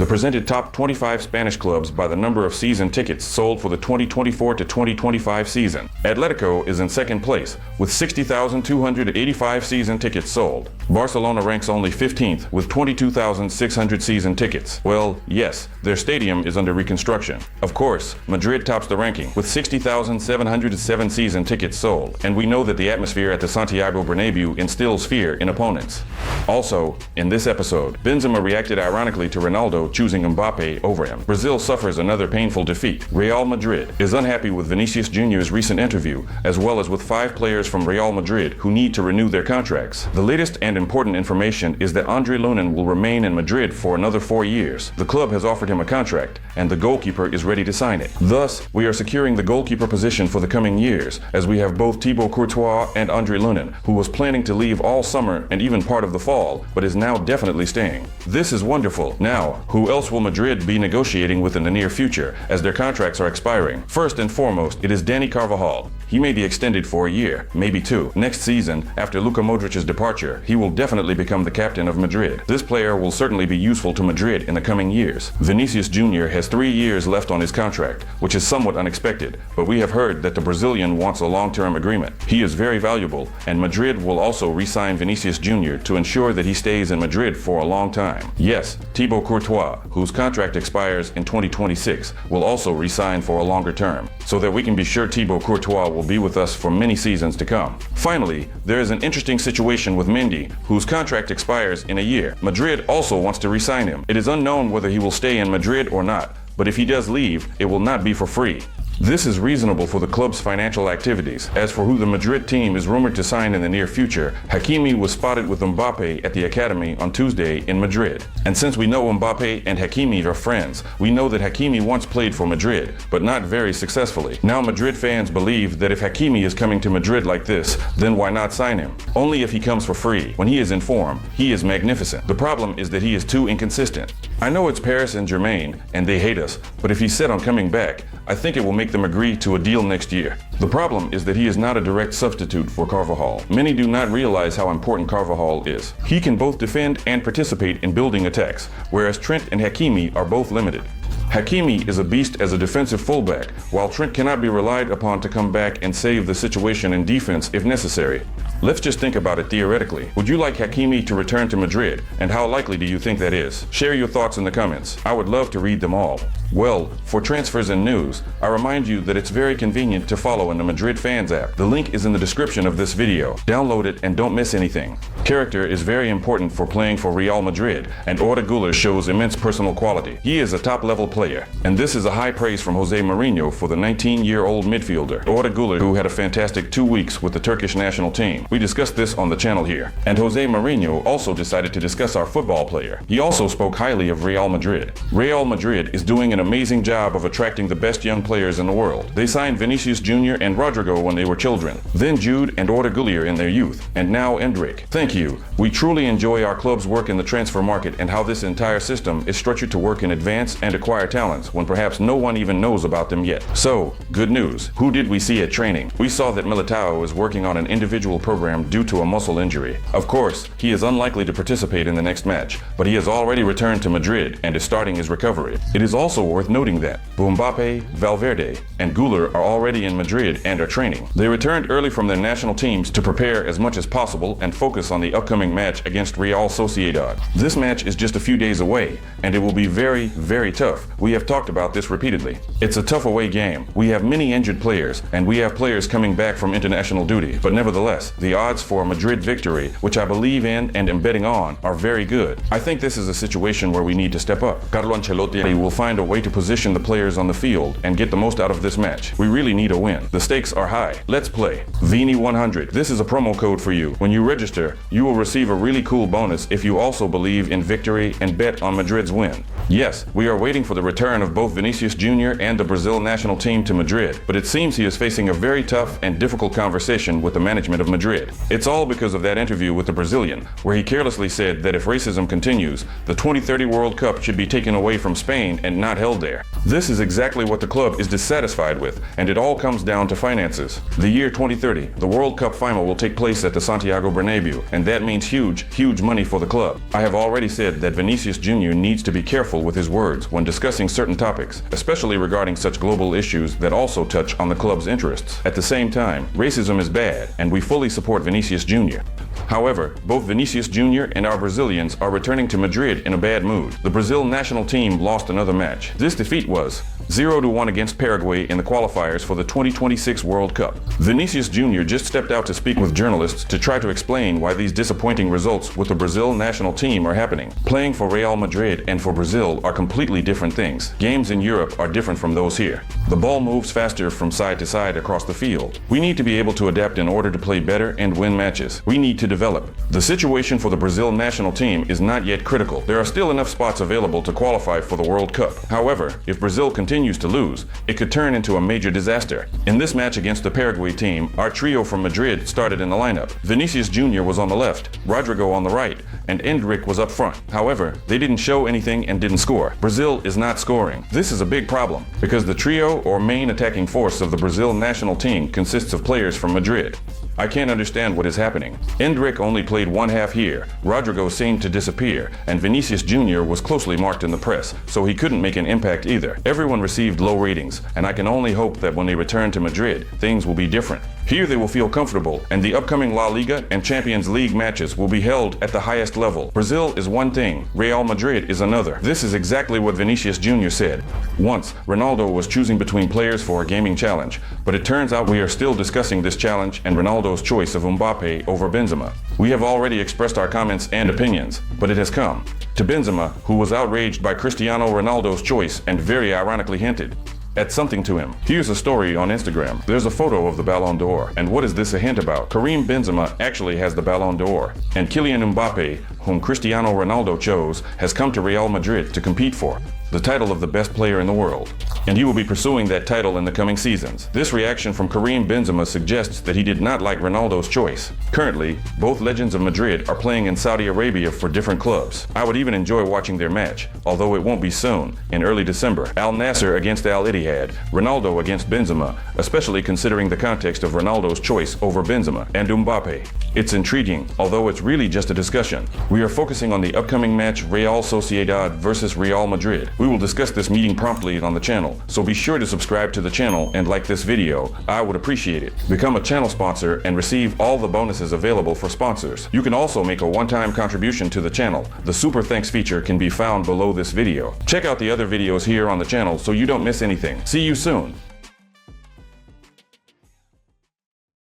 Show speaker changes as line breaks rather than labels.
The presented top 25 Spanish clubs by the number of season tickets sold for the 2024 to 2025 season. Atletico is in second place with 60,285 season tickets sold. Barcelona ranks only 15th with 22,600 season tickets. Well, yes, their stadium is under reconstruction. Of course, Madrid tops the ranking with 60,707 season tickets sold, and we know that the atmosphere at the Santiago Bernabeu instills fear in opponents. Also, in this episode, Benzema reacted ironically to Ronaldo choosing Mbappe over him. Brazil suffers another painful defeat. Real Madrid is unhappy with Vinicius Junior's recent interview, as well as with 5 players from Real Madrid who need to renew their contracts. The latest and important information is that Andre Lunin will remain in Madrid for another 4 years. The club has offered him a contract, and the goalkeeper is ready to sign it. Thus, we are securing the goalkeeper position for the coming years, as we have both Thibaut Courtois and Andre Lunin, who was planning to leave all summer and even part of the fall, but is now definitely staying. This is wonderful. Now, who else will Madrid be negotiating with in the near future, as their contracts are expiring? First and foremost, it is Dani Carvajal. He may be extended for a year, maybe 2. Next season, after Luka Modric's departure, he will definitely become the captain of Madrid. This player will certainly be useful to Madrid in the coming years. Vinicius Jr. has 3 years left on his contract, which is somewhat unexpected, but we have heard that the Brazilian wants a long-term agreement. He is very valuable, and Madrid will also re-sign Vinicius Jr. to ensure that he stays in Madrid for a long time. Yes, Thibaut Courtois, whose contract expires in 2026, will also re-sign for a longer term, so that we can be sure Thibaut Courtois will be with us for many seasons to come. Finally, there is an interesting situation with Mendy, whose contract expires in a year. Madrid also wants to re-sign him. It is unknown whether he will stay in Madrid or not, but if he does leave, it will not be for free. This is reasonable for the club's financial activities. As for who the Madrid team is rumored to sign in the near future, Hakimi was spotted with Mbappe at the academy on Tuesday in Madrid. And since we know Mbappe and Hakimi are friends, we know that Hakimi once played for Madrid, but not very successfully. Now Madrid fans believe that if Hakimi is coming to Madrid like this, then why not sign him? Only if he comes for free. When he is in form, he is magnificent. The problem is that he is too inconsistent. I know it's Paris Saint-Germain, and they hate us, but if he's set on coming back, I think it will make them agree to a deal next year. The problem is that he is not a direct substitute for Carvajal. Many do not realize how important Carvajal is. He can both defend and participate in building attacks, whereas Trent and Hakimi are both limited. Hakimi is a beast as a defensive fullback, while Trent cannot be relied upon to come back and save the situation in defense if necessary. Let's just think about it theoretically. Would you like Hakimi to return to Madrid, and how likely do you think that is? Share your thoughts in the comments. I would love to read them all. Well, for transfers and news, I remind you that it's very convenient to follow in the Madrid Fans app. The link is in the description of this video. Download it and don't miss anything. Character is very important for playing for Real Madrid, and Arda Güler shows immense personal quality. He is a top-level player, and this is a high praise from Jose Mourinho for the 19-year-old midfielder, Arda Güler, who had a fantastic 2 weeks with the Turkish national team. We discussed this on the channel here. And Jose Mourinho also decided to discuss our football player. He also spoke highly of Real Madrid. Real Madrid is doing an amazing job of attracting the best young players in the world. They signed Vinicius Jr. and Rodrygo when they were children, then Jude and Arda Güler in their youth, and now Endrick. Thank you. We truly enjoy our club's work in the transfer market and how this entire system is structured to work in advance and acquire talents when perhaps no one even knows about them yet. So, good news. Who did we see at training? We saw that Militao is working on an individual program due to a muscle injury. Of course, he is unlikely to participate in the next match, but he has already returned to Madrid and is starting his recovery. It is also worth noting that Mbappe, Valverde, and Güler are already in Madrid and are training. They returned early from their national teams to prepare as much as possible and focus on the upcoming match against Real Sociedad. This match is just a few days away, and it will be very, very tough. We have talked about this repeatedly. It's a tough away game. We have many injured players, and we have players coming back from international duty, but nevertheless, the odds for a Madrid victory, which I believe in and am betting on, are very good. I think this is a situation where we need to step up. Carlo Ancelotti will find a way to position the players on the field and get the most out of this match. We really need a win. The stakes are high. Let's play. Vini 100. This is a promo code for you. When you register, you will receive a really cool bonus if you also believe in victory and bet on Madrid's win. Yes, we are waiting for the return of both Vinicius Jr. and the Brazil national team to Madrid, but it seems he is facing a very tough and difficult conversation with the management of Madrid. Madrid. It's all because of that interview with the Brazilian, where he carelessly said that if racism continues, the 2030 World Cup should be taken away from Spain and not held there. This is exactly what the club is dissatisfied with, and it all comes down to finances. The year 2030, the World Cup final will take place at the Santiago Bernabeu, and that means huge money for the club. I have already said that Vinicius Jr. needs to be careful with his words when discussing certain topics, especially regarding such global issues that also touch on the club's interests. At the same time, racism is bad, and we fully support Vinicius Jr. However, both Vinicius Jr. and our Brazilians are returning to Madrid in a bad mood. The Brazil national team lost another match. This defeat was 0-1 against Paraguay in the qualifiers for the 2026 World Cup. Vinicius Jr. just stepped out to speak with journalists to try to explain why these disappointing results with the Brazil national team are happening. Playing for Real Madrid and for Brazil are completely different things. Games in Europe are different from those here. The ball moves faster from side to side across the field. We need to be able to adapt in order to play better and win matches. We need to develop. The situation for the Brazil national team is not yet critical. There are still enough spots available to qualify for the World Cup. However, if Brazil continues to lose, it could turn into a major disaster. In this match against the Paraguay team, our trio from Madrid started in the lineup. Vinicius Jr. was on the left, Rodrygo on the right, and Endrick was up front. However, they didn't show anything and didn't score. Brazil is not scoring. This is a big problem because the trio or main attacking force of the Brazil national team consists of players from Madrid. I can't understand what is happening. Endrick only played one half here, Rodrygo seemed to disappear, and Vinicius Jr. was closely marked in the press, so he couldn't make an impact either. Everyone received low ratings, and I can only hope that when they return to Madrid, things will be different. Here they will feel comfortable, and the upcoming La Liga and Champions League matches will be held at the highest level. Brazil is one thing, Real Madrid is another. This is exactly what Vinicius Jr. said. Once, Ronaldo was choosing between players for a gaming challenge, but it turns out we are still discussing this challenge and Ronaldo's choice of Mbappe over Benzema. We have already expressed our comments and opinions, but it has come to Benzema, who was outraged by Cristiano Ronaldo's choice and very ironically hinted at something to him. Here's a story on Instagram. There's a photo of the Ballon d'Or. And what is this a hint about? Karim Benzema actually has the Ballon d'Or. And Kylian Mbappe, whom Cristiano Ronaldo chose, has come to Real Madrid to compete for the title of the best player in the world. And he will be pursuing that title in the coming seasons. This reaction from Karim Benzema suggests that he did not like Ronaldo's choice. Currently, both legends of Madrid are playing in Saudi Arabia for different clubs. I would even enjoy watching their match, although it won't be soon, in early December. Al Nassr against Al Ittihad, Ronaldo against Benzema, especially considering the context of Ronaldo's choice over Benzema and Mbappe. It's intriguing, although it's really just a discussion. We are focusing on the upcoming match Real Sociedad versus Real Madrid. We will discuss this meeting promptly on the channel, so be sure to subscribe to the channel and like this video. I would appreciate it. Become a channel sponsor and receive all the bonuses available for sponsors. You can also make a one-time contribution to the channel. The Super Thanks feature can be found below this video. Check out the other videos here on the channel so you don't miss anything. See you soon.